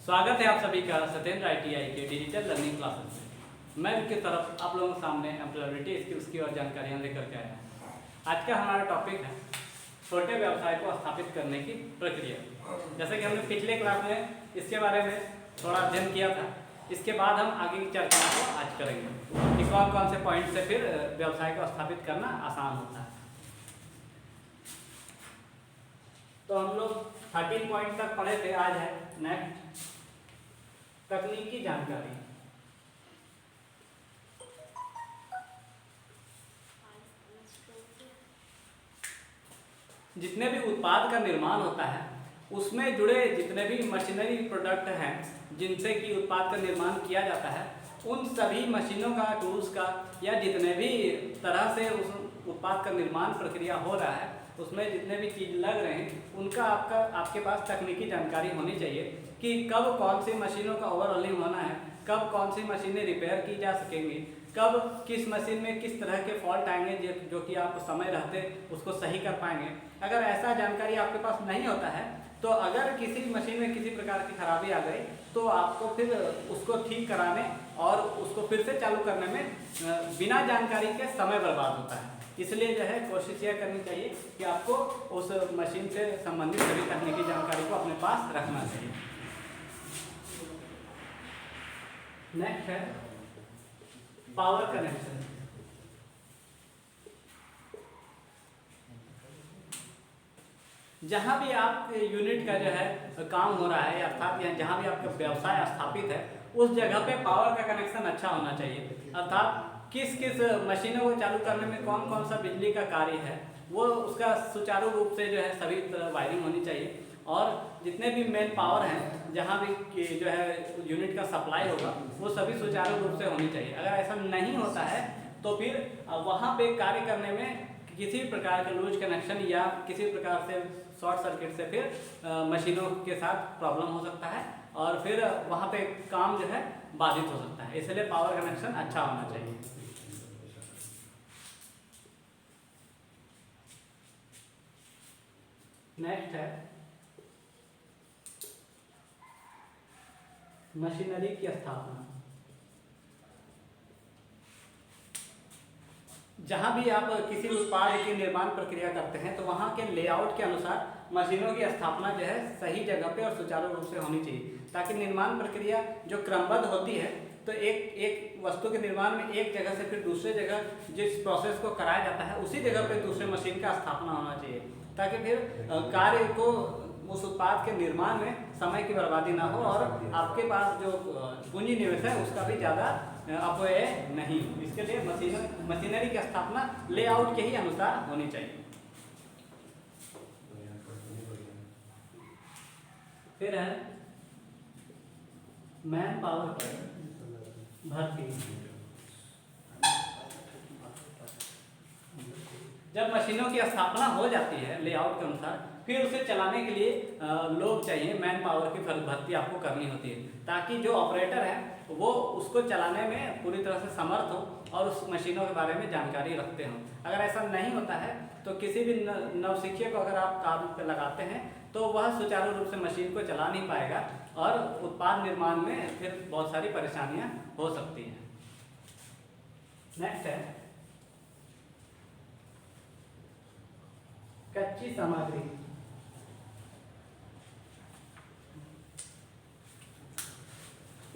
स्वागत है आप सभी का सत्येंद्र ITI के डिजिटल लर्निंग क्लासेस में। मैं इनकी तरफ आप लोगों के सामने एम्प्लॉयबिलिटी स्किल्स की और जानकारियाँ लेकर के आया। आज का हमारा टॉपिक है छोटे व्यवसाय को स्थापित करने की प्रक्रिया। जैसे कि हमने पिछले क्लास में इसके बारे में थोड़ा अध्ययन किया था, इसके बाद हम आगे की चर्चा को आज करेंगे कि कौन कौन से पॉइंट से फिर व्यवसाय को स्थापित करना आसान होता है। तो हम लोग 13 पॉइंट तक पढ़े थे। आज है नेक्स्ट तकनीकी जानकारी। जितने भी उत्पाद का निर्माण होता है उसमें जुड़े जितने भी मशीनरी प्रोडक्ट हैं जिनसे कि उत्पाद का निर्माण किया जाता है, उन सभी मशीनों का, टूल्स का या जितने भी तरह से उस उत्पाद का निर्माण प्रक्रिया हो रहा है उसमें जितने भी चीज़ लग रहे हैं उनका आपके पास तकनीकी जानकारी होनी चाहिए कि कब कौन सी मशीनों का ओवरऑलिंग होना है, कब कौन सी मशीनें रिपेयर की जा सकेंगी, कब किस मशीन में किस तरह के फॉल्ट आएंगे जो कि आप समय रहते उसको सही कर पाएंगे। अगर ऐसा जानकारी आपके पास नहीं होता है तो अगर किसी मशीन में किसी प्रकार की खराबी आ गई तो आपको फिर उसको ठीक कराने और उसको फिर से चालू करने में बिना जानकारी के समय बर्बाद होता है। इसलिए जो है कोशिश यह करनी चाहिए कि आपको उस मशीन से संबंधित सभी तकनीकी जानकारी को अपने पास रखना चाहिए। नेक्स्ट है पावर कनेक्शन। जहाँ भी आप यूनिट का जो है काम हो रहा है अर्थात या जहाँ भी आपका व्यवसाय स्थापित है उस जगह पे पावर का कनेक्शन अच्छा होना चाहिए। अर्थात किस किस मशीनों को चालू करने में कौन कौन सा बिजली का कार्य है वो उसका सुचारू रूप से जो है सभी वायरिंग होनी चाहिए। और जितने भी मेन पावर हैं जहाँ भी जो है यूनिट का सप्लाई होगा वो सभी सुचारू रूप से होनी चाहिए। अगर ऐसा नहीं होता है तो फिर वहाँ पे कार्य करने में किसी प्रकार का लूज कनेक्शन या किसी प्रकार से शॉर्ट सर्किट से फिर मशीनों के साथ प्रॉब्लम हो सकता है और फिर वहाँ पे काम जो है बाधित हो सकता है। इसलिए पावर कनेक्शन अच्छा होना चाहिए। नेक्स्ट है मशीनरी की स्थापना। जहाँ भी आप किसी उत्पाद की निर्माण प्रक्रिया करते हैं तो वहाँ के लेआउट के अनुसार मशीनों की स्थापना जो है सही जगह पे और सुचारू रूप से होनी चाहिए ताकि निर्माण प्रक्रिया जो क्रमबद्ध होती है तो एक वस्तु के निर्माण में एक जगह से फिर दूसरे जगह जिस प्रोसेस को कराया जाता है उसी जगह पे दूसरे मशीन का स्थापना होना चाहिए ताकि फिर कार्य को उस उत्पाद के निर्माण में समय की बर्बादी ना हो और आपके पास जो पूंजी निवेश है उसका भी ज़्यादा अपव्यय नहीं। इसके लिए मशीनरी की स्थापना लेआउट के ही अनुसार होनी चाहिए। फिर है मैन पावर भर्ती। जब मशीनों की स्थापना हो जाती है लेआउट के अनुसार फिर उसे चलाने के लिए लोग चाहिए, मैन पावर की भर्ती आपको करनी होती है ताकि जो ऑपरेटर है वो उसको चलाने में पूरी तरह से समर्थ हो और उस मशीनों के बारे में जानकारी रखते हों। अगर ऐसा नहीं होता है तो किसी भी नवशिक्षक को अगर आप काम पे लगाते हैं तो वह सुचारू रूप से मशीन को चला नहीं पाएगा और उत्पाद निर्माण में फिर बहुत सारी परेशानियां हो सकती हैं। नेक्स्ट है कच्ची सामग्री।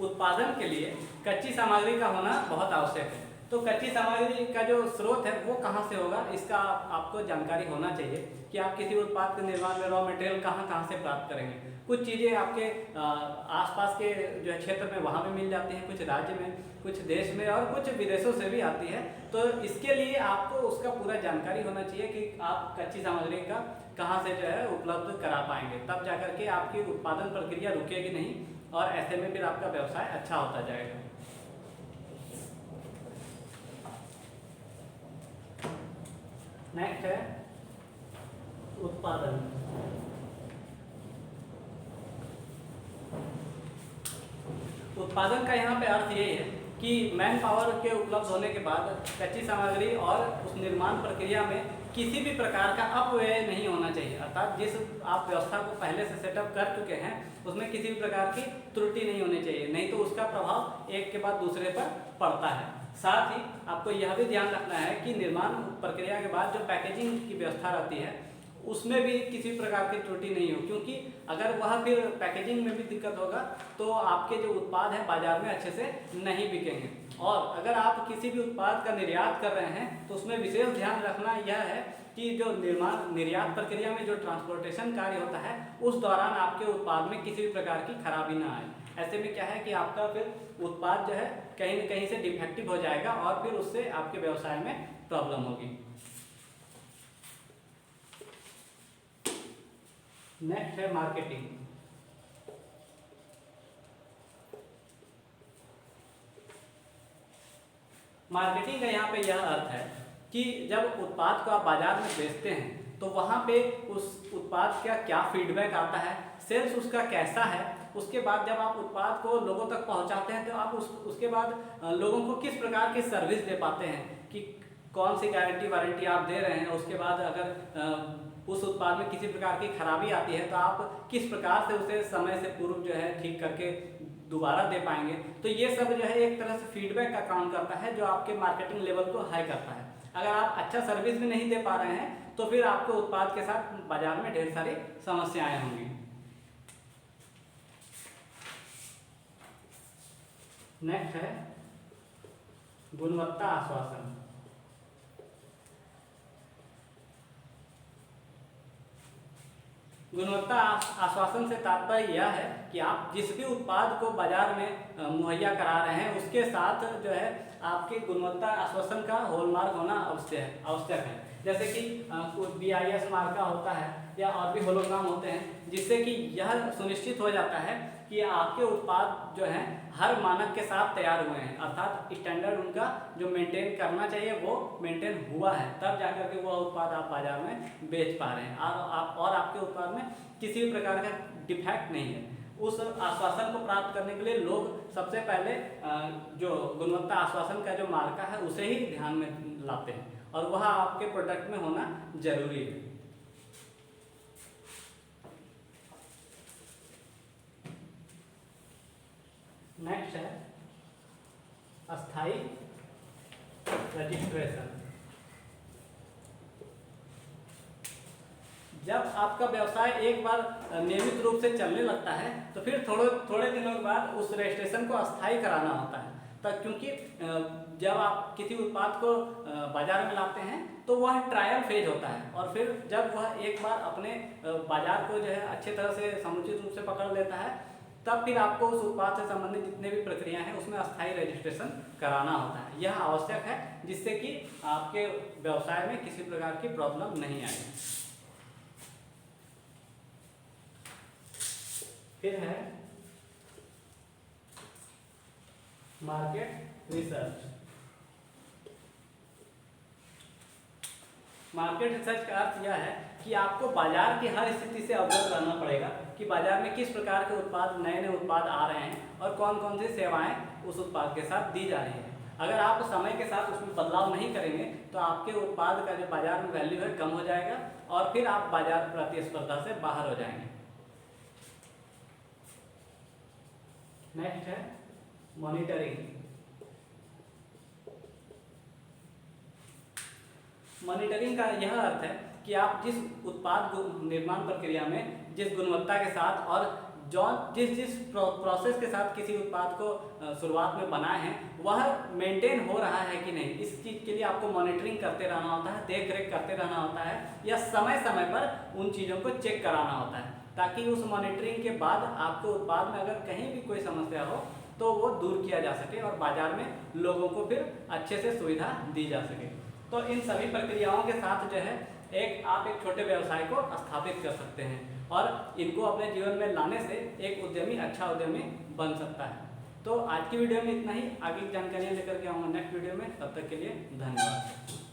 उत्पादन के लिए कच्ची सामग्री का होना बहुत आवश्यक है। तो कच्ची सामग्री का जो स्रोत है वो कहाँ से होगा इसका आपको जानकारी होना चाहिए कि आप किसी उत्पाद के निर्माण में रॉ मटेरियल कहाँ से प्राप्त करेंगे। कुछ चीज़ें आपके आसपास के जो क्षेत्र में वहाँ भी मिल जाती हैं, कुछ राज्य में, कुछ देश में और कुछ विदेशों से भी आती है। तो इसके लिए आपको उसका पूरा जानकारी होना चाहिए कि आप कच्ची सामग्री का कहाँ से जो है उपलब्ध करा पाएंगे, तब जाकर के आपकी उत्पादन प्रक्रिया रुकेगी नहीं और ऐसे में फिर आपका व्यवसाय अच्छा होता जाएगा। नेक्स्ट है उत्पादन। उत्पादन का यहाँ पे अर्थ यही है कि मैन पावर के उपलब्ध होने के बाद कच्ची सामग्री और उस निर्माण प्रक्रिया में किसी भी प्रकार का अपव्यय नहीं होना चाहिए, अर्थात जिस आप व्यवस्था को पहले से सेटअप कर चुके हैं उसमें किसी भी प्रकार की त्रुटि नहीं होनी चाहिए, नहीं तो उसका प्रभाव एक के बाद दूसरे पर पड़ता है। साथ ही आपको यह भी ध्यान रखना है कि निर्माण प्रक्रिया के बाद जो पैकेजिंग की व्यवस्था रहती है उसमें भी किसी प्रकार की त्रुटि नहीं हो, क्योंकि अगर वह फिर पैकेजिंग में भी दिक्कत होगा तो आपके जो उत्पाद हैं बाजार में अच्छे से नहीं बिकेंगे। और अगर आप किसी भी उत्पाद का निर्यात कर रहे हैं तो उसमें विशेष ध्यान रखना यह है कि जो निर्यात प्रक्रिया में जो ट्रांसपोर्टेशन कार्य होता है उस दौरान आपके उत्पाद में किसी भी प्रकार की खराबी ना आए। ऐसे में क्या है कि आपका फिर उत्पाद जो है कहीं न कहीं से डिफेक्टिव हो जाएगा और फिर उससे आपके व्यवसाय में प्रॉब्लम होगी। नेक्स्ट है मार्केटिंग। मार्केटिंग का यहाँ पे यह अर्थ है कि जब उत्पाद को आप बाजार में बेचते हैं तो वहाँ पे उस उत्पाद का क्या फीडबैक आता है, सेल्स उसका कैसा है, उसके बाद जब आप उत्पाद को लोगों तक पहुँचाते हैं तो आप उसके बाद लोगों को किस प्रकार की सर्विस दे पाते हैं कि कौन सी गारंटी वारंटी आप दे रहे हैं। उसके बाद अगर उस उत्पाद में किसी प्रकार की खराबी आती है तो आप किस प्रकार से उसे समय से पूर्व जो है ठीक करके दोबारा दे पाएंगे। तो ये सब जो है एक तरह से फीडबैक का काम करता है जो आपके मार्केटिंग लेवल को हाई करता है। अगर आप अच्छा सर्विस भी नहीं दे पा रहे हैं तो फिर आपके उत्पाद के साथ बाजार में ढेर सारी समस्याएं होंगी। नेक्स्ट है गुणवत्ता आश्वासन। गुणवत्ता आश्वासन से तात्पर्य यह है कि आप जिस भी उत्पाद को बाजार में मुहैया करा रहे हैं उसके साथ जो है आपके गुणवत्ता आश्वासन का हॉलमार्क होना आवश्यक है। जैसे कि BIS मार्क का होता है या और भी होलोग्राम होते हैं, जिससे कि यह सुनिश्चित हो जाता है कि आपके उत्पाद जो हैं हर मानक के साथ तैयार हुए हैं, अर्थात स्टैंडर्ड उनका जो मेंटेन करना चाहिए वो मेंटेन हुआ है, तब जाकर के वह उत्पाद आप बाजार में बेच पा रहे हैं और आपके उत्पाद में किसी भी प्रकार का डिफेक्ट नहीं है। उस आश्वासन को प्राप्त करने के लिए लोग सबसे पहले जो गुणवत्ता आश्वासन का जो मार्का है उसे ही ध्यान में लाते हैं और वह आपके प्रोडक्ट में होना जरूरी है। नेक्स्ट है अस्थाई रजिस्ट्रेशन। जब आपका व्यवसाय एक बार नियमित रूप से चलने लगता है तो फिर थोड़े दिनों के बाद उस रजिस्ट्रेशन को अस्थाई कराना होता है, तब क्योंकि जब आप किसी उत्पाद को बाजार में लाते हैं तो वह ट्रायल फेज होता है और फिर जब वह एक बार अपने बाजार को जो है अच्छे तरह से समुचित रूप से पकड़ लेता है तब फिर आपको उस उत्पाद से संबंधित जितने भी प्रक्रिया हैं उसमें अस्थायी रजिस्ट्रेशन कराना होता है। यह आवश्यक है जिससे कि आपके व्यवसाय में किसी प्रकार की प्रॉब्लम नहीं आए। फिर है मार्केट रिसर्च। मार्केट रिसर्च का अर्थ यह है कि आपको बाजार की हर स्थिति से अवगत रहना पड़ेगा कि बाजार में किस प्रकार के उत्पाद नए उत्पाद आ रहे हैं और कौन कौन सी सेवाएं उस उत्पाद के साथ दी जा रही हैं। अगर आप समय के साथ उसमें बदलाव नहीं करेंगे तो आपके उत्पाद का जो बाजार में वैल्यू है कम हो जाएगा और फिर आप बाजार प्रतिस्पर्धा से बाहर हो जाएंगे। नेक्स्ट है मॉनिटरिंग। मॉनिटरिंग का यह अर्थ है कि आप जिस उत्पाद निर्माण प्रक्रिया में जिस गुणवत्ता के साथ और जिस प्रोसेस के साथ किसी उत्पाद को शुरुआत में बनाए हैं वह मेंटेन हो रहा है कि नहीं, इस चीज़ के लिए आपको मॉनिटरिंग करते रहना होता है, देख रेख करते रहना होता है या समय समय पर उन चीज़ों को चेक कराना होता है ताकि उस मॉनिटरिंग के बाद आपके उत्पाद में अगर कहीं भी कोई समस्या हो तो वो दूर किया जा सके और बाजार में लोगों को फिर अच्छे से सुविधा दी जा सके। तो इन सभी प्रक्रियाओं के साथ जो है आप एक छोटे व्यवसाय को स्थापित कर सकते हैं और इनको अपने जीवन में लाने से एक उद्यमी अच्छा उद्यमी बन सकता है। तो आज की वीडियो में इतना ही, आगे की जानकारियाँ लेकर के आऊँगा नेक्स्ट वीडियो में, तब तक के लिए धन्यवाद।